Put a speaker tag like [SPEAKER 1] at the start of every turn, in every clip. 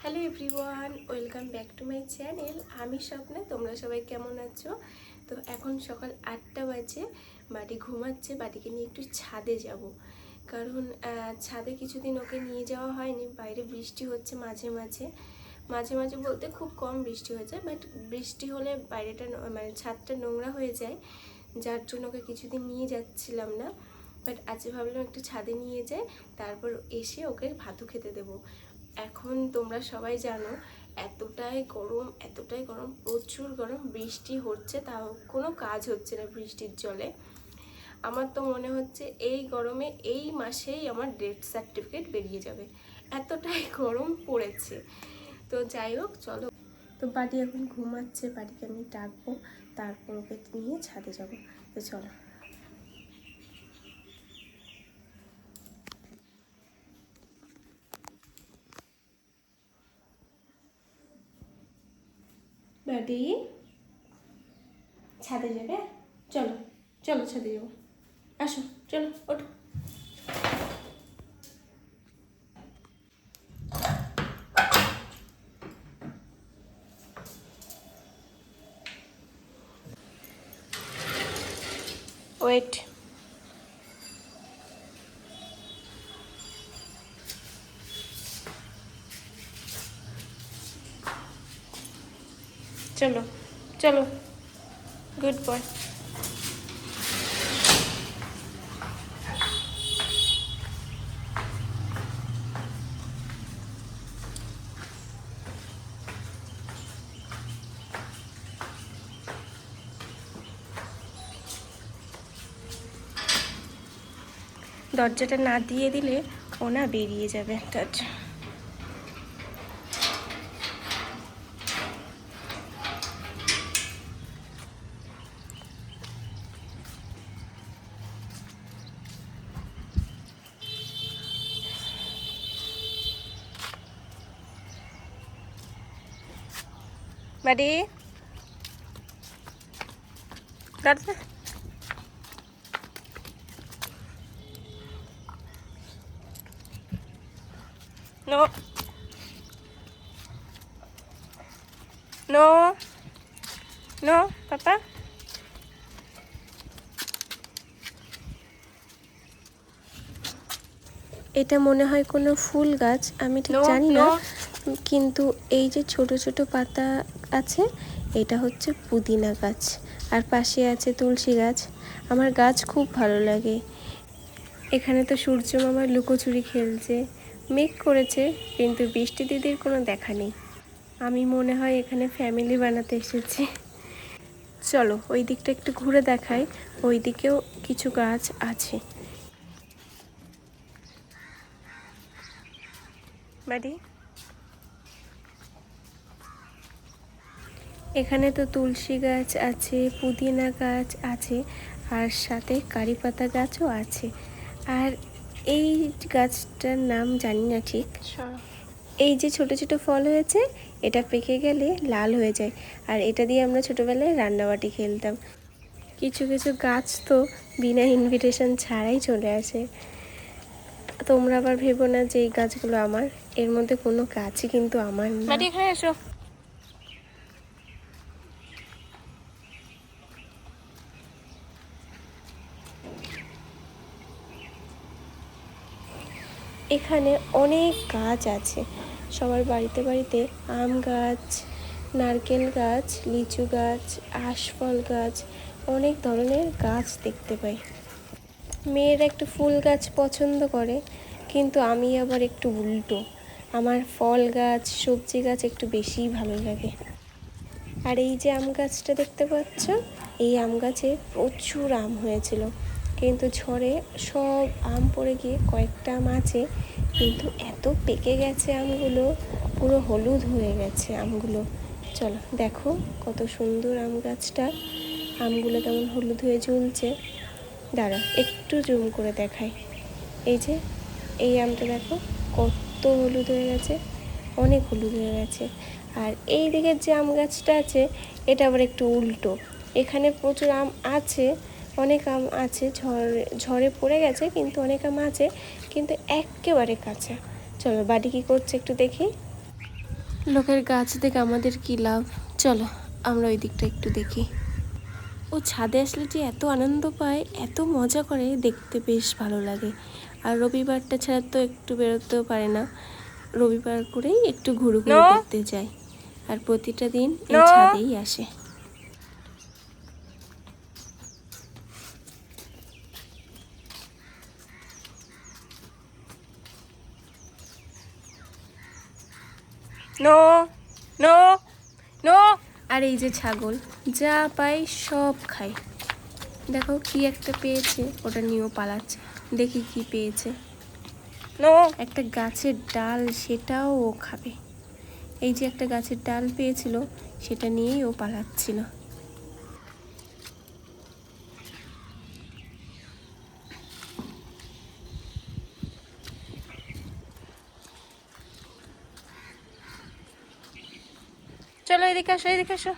[SPEAKER 1] Hello everyone, welcome back to my channel. আমি স্বপ্না, তোমরা সবাই কেমন আছো? তো এখন সকাল 8টা বাজে, বাড়ি ঘুমাচ্ছে। বাড়িকে নিয়ে একটু ছাদে যাব, কারণ ছাদে কিছুদিন ওকে নিয়ে যাওয়া হয়নি। বাইরে বৃষ্টি হচ্ছে মাঝে মাঝে মাঝে মাঝে বলতে খুব কম বৃষ্টি হয়ে যায়, বাট বৃষ্টি হলে বাইরেটা মানে ছাদটা নোংরা হয়ে যায়, যার জন্য ওকে কিছুদিন নিয়ে যাচ্ছিলাম না। বাট আজকে ভাবলাম একটু ছাদে নিয়ে যাই, তারপর এসে ওকে ভাতও খেতে দেবো। এখন তোমরা সবাই জানো এতটাই গরম, প্রচুর গরম, বৃষ্টি হচ্ছে তাও কোনো কাজ হচ্ছে না বৃষ্টির জলে। আমার তো মনে হচ্ছে এই গরমে এই মাসেই আমার ডেথ সার্টিফিকেট বেরিয়ে যাবে, এতটাই গরম পড়েছে। তো যাই হোক, চলো। তো বাড়ি এখন ঘুমাচ্ছে, বাড়িকে আমি ডাকবো, তারপর ওকে নিয়ে ছাদে যাব। তো চলো। বাড়ি ছাদে যাবে? চলো চলো, ছাদে যাবো, আসো, চলো ওঠো। ওয়েট, চলো চলো, গুড বয়। দরজাটা না দিয়ে দিলে ও না বেরিয়ে যাবে। বাড়ি দরজা নো নো নো পাপা। এটা মনে হয় কোনো ফুল গাছ, আমি ঠিক জানি না, কিন্তু এই যে ছোট ছোট পাতা আছে, এটা হচ্ছে পুদিনা গাছ, আর পাশে আছে তুলসী গাছ। আমার গাছ খুব ভালো লাগে। এখানে তো সূর্য মামা লুকোচুরি খেলছে, মেঘ করেছে, কিন্তু বৃষ্টি দিদির কোনো দেখা নেই। আমি মনে হয় এখানে ফ্যামিলি বানাতে এসেছি। চলো ওই দিকটা একটু ঘুরে দেখাই, ওই দিকেও কিছু গাছ আছে। বাড়ি এখানে তো তুলসী গাছ আছে, পুদিনা গাছ আছে, আর সাথে কারি পাতা গাছও আছে। আর এই গাছটার নাম জানি না ঠিক। এই যে ছোট ছোট ফল হয়েছে, এটা পেকে গেলে লাল হয়ে যায়, আর এটা দিয়ে আমরা ছোটোবেলায় রান্নাবাটি খেলতাম। কিছু কিছু গাছ তো বিনা ইনভিটেশন ছাড়াই চলে আসে। তোমরা আবার ভেবো না যে এই গাছগুলো আমার, এর মধ্যে কোনো গাছই কিন্তু আমার না। এখানে এসো। এখানে অনেক গাছ আছে, সবার বাড়িতে বাড়িতে আম গাছ, নারকেল গাছ, লিচু গাছ, আশফল গাছ, অনেক ধরনের গাছ দেখতে পাই। মেয়ের একটা ফুল গাছ পছন্দ করে, কিন্তু আমি আবার একটু উল্টো, আমার ফল গাছ, সবজি গাছ একটু বেশিই ভালো লাগে। আর এই যে আম গাছটা দেখতে পাচ্ছ, এই আম গাছে প্রচুর আম হয়েছিল, কিন্তু ঝড়ে সব আম পড়ে গিয়ে কয়েকটা আম আছে, কিন্তু এত পেকে গেছে আমগুলো, পুরো হলুদ হয়ে গেছে আমগুলো। চলো দেখো কত সুন্দর আম গাছটা, আমগুলো কেমন হলুদ হয়ে ঝুলছে। দাঁড়া একটু জুম করে দেখাই। এই যে এই আমটা দেখো কত হলুদ হয়ে গেছে, অনেক হলুদ হয়ে গেছে। আর এই দিকের যে আম গাছটা আছে, এটা আবার একটু উল্টো, এখানে প্রচুর আম আছে, অনেক আম আছে, ঝড়ে পড়ে গেছে, কিন্তু অনেক আম আছে, কিন্তু একেবারে কাঁচা। চলো বাড়ি কী করছে একটু দেখি। লোকের গাছ দেখে আমাদের কি লাভ, চলো আমরা ওই দিকটা একটু দেখি। ও ছাদে আসলে যে এত আনন্দ পায়, এত মজা করে, দেখতে বেশ ভালো লাগে। আর রবিবারটা ছাড়া তো একটু বেরোতেও পারে না, রবিবার করেই একটু ঘুরু করতে যায়। আর প্রতিটা দিন এই ছাদেই আসে। No no no. আর এই যে ছাগল যা পায় সব খায়। দেখো কি একটা পেয়েছে, ওটা নিয়েও পালাচ্ছে। দেখি কি পেয়েছে। নো, একটা গাছের ডাল, সেটাও ও খাবে। এই যে একটা গাছের ডাল পেয়েছিল, সেটা নিয়েই ও পালাচ্ছিল। চলো এদিকে আসো, এদিকে আসো,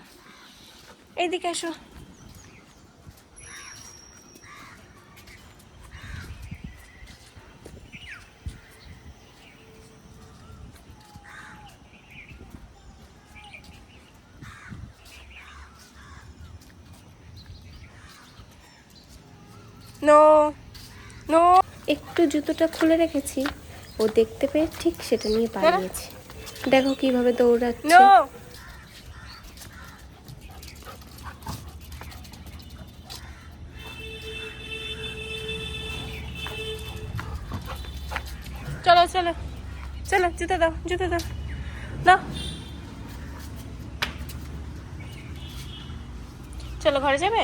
[SPEAKER 1] এইদিকে আসো। No no. একটু জুতোটা খুলে রেখেছি, ও দেখতে পেয়ে ঠিক সেটা নিয়ে পালিয়েছে। দেখো কিভাবে দৌড়াচ্ছে। চলো চলো চলো, জুতো দাও, জুতো দাও, দাও। চলো ঘরে যাবে।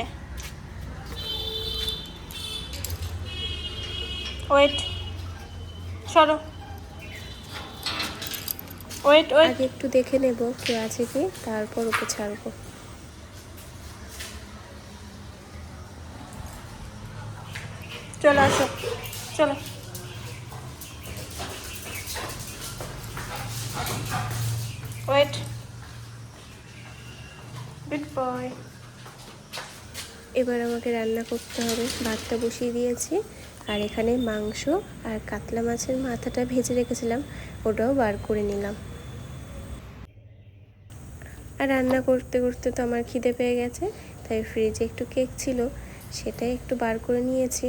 [SPEAKER 1] ওয়েট, সরো, ওয়েট ওয়েট। আগে একটু দেখে নেব কেউ আছে কি, তারপর ওকে ছাড়বো। চলো আসো, চলো। Wait, good boy. এবার আমাকে রান্না করতে হবে। ভাতটা বসিয়ে দিয়েছি, আর এখানে মাংস আর কাতলা মাছের মাথাটা ভেজে রেখেছিলাম, ওটাও বার করে নিলাম। আর রান্না করতে করতে তো আমার খিদে পেয়ে গেছে, তাই ফ্রিজে একটু কেক ছিল, সেটাই একটু বার করে নিয়েছি।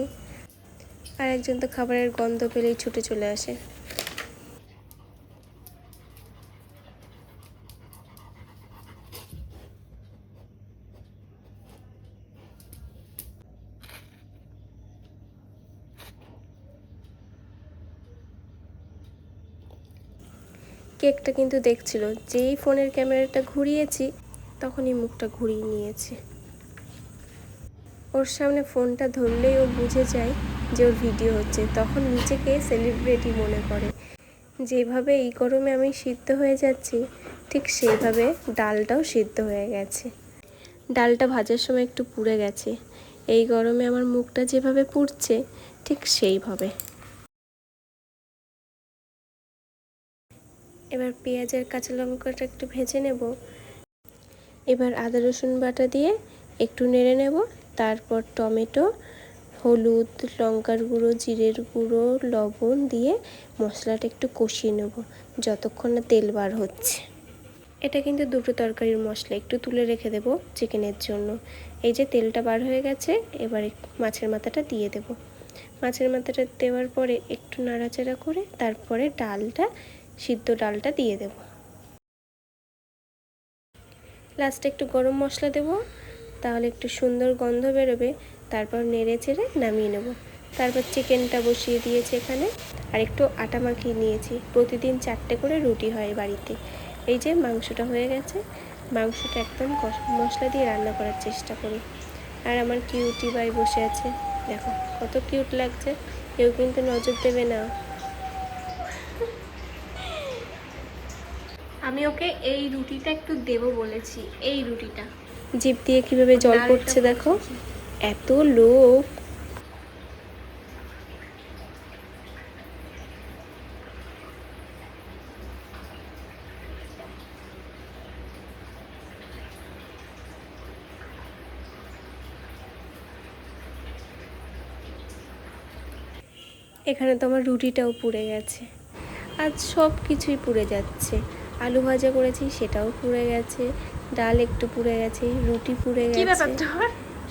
[SPEAKER 1] আর একজন তো খাবারের গন্ধ পেলেই ছুটে চলে আসে। কেকটা কিন্তু দেখছিল, যেই ফোনের ক্যামেরাটা ঘুরিয়েছি তখনই মুখটা ঘুরিয়ে নিয়েছে। ওর সামনে ফোনটা ধরলেই ও বুঝে যায় যে ওর ভিডিও হচ্ছে, তখন নিজেকে সেলিব্রিটি মনে করে। যেভাবে এই গরমে আমি সিদ্ধ হয়ে যাচ্ছি, ঠিক সেইভাবে ডালটাও সিদ্ধ হয়ে গেছে। ডালটা ভাজার সময় একটু পুড়ে গেছে। এই গরমে আমার মুখটা যেভাবে পুড়ছে, ঠিক সেইভাবে। এবার পেঁয়াজ আর কাঁচা লঙ্কাটা একটু ভেজে নেব। এবার আদা রসুন বাটা দিয়ে একটু নেড়ে নেব। তারপর টমেটো, হলুদ, লঙ্কার গুঁড়ো, জিরের গুঁড়ো, লবণ দিয়ে মশলাটা একটু কষিয়ে নেব যতক্ষণ না তেল বার হচ্ছে। এটা কিন্তু দুটো তরকারির মশলা, একটু তুলে রেখে দেব চিকেনের জন্য। এই যে তেলটা বার হয়ে গেছে, এবার মাছের মাথাটা দিয়ে দেব। মাছের মাথাটা দেওয়ার পরে একটু নাড়াচাড়া করে তারপরে সিদ্ধ ডালটা দিয়ে দেব। লাস্টে একটু গরম মশলা দেব, তাহলে একটু সুন্দর গন্ধ বেরোবে। তারপর নেড়ে চেড়ে নামিয়ে নেব। তারপর চিকেনটা বসিয়ে দিয়েছি এখানে, আর একটু আটা মাখিয়ে নিয়েছি। প্রতিদিন 4টে করে রুটি হয় বাড়িতে। এই যে মাংসটা হয়ে গেছে, মাংসটা একদম মশলা দিয়ে রান্না করার চেষ্টা করি। আর আমার কিউটি ভাই বসে আছে, দেখো কত কিউট লাগছে। কেউ কিন্তু নজর দেবে না। আমি ওকে এই রুটিটা একটু দেবো বলেছি, এই রুটিটা। জিভ দিয়ে কিভাবে জল পড়ছে দেখো, এত লোক। এখানে তো আমার রুটিটাও পুড়ে গেছে। আজ সব কিছুই পুড়ে যাচ্ছে। আলু ভাজা করেছি সেটাও পুড়ে গেছে, ডাল একটু পুড়ে গেছে, রুটি পুড়ে গেছে,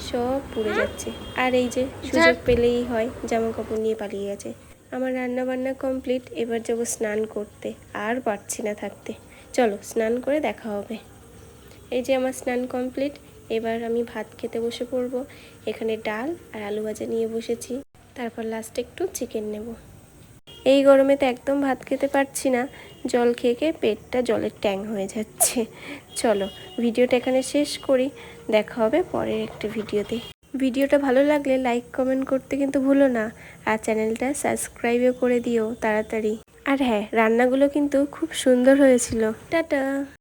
[SPEAKER 1] সব পুড়ে যাচ্ছে। আর এই যে সুযোগ পেলেই হয় জামা কাপড় নিয়ে পালিয়ে গেছে। আমার রান্না বান্না কমপ্লিট, এবার যাবো স্নান করতে, আর পারছি না থাকতে। চলো স্নান করে দেখা হবে। এই যে আমার স্নান কমপ্লিট, এবার আমি ভাত খেতে বসে পড়বো। এখানে ডাল আর আলু ভাজা নিয়ে বসেছি, তারপর লাস্টে একটু চিকেন নেব। এই গরমে তো একদম ভাত খেতে পারছি না, জল খেয়ে খেয়ে পেটটা জলের ট্যাং হয়ে যাচ্ছে। চলো ভিডিওটা এখানে শেষ করি, দেখা হবে পরের একটা ভিডিওতে। ভিডিওটা ভালো লাগলে লাইক কমেন্ট করতে কিন্তু ভুলো না, আর চ্যানেলটা সাবস্ক্রাইবও করে দিও তাড়াতাড়ি। আর হ্যাঁ, রান্নাগুলো কিন্তু খুব সুন্দর হয়েছিল। টাটা।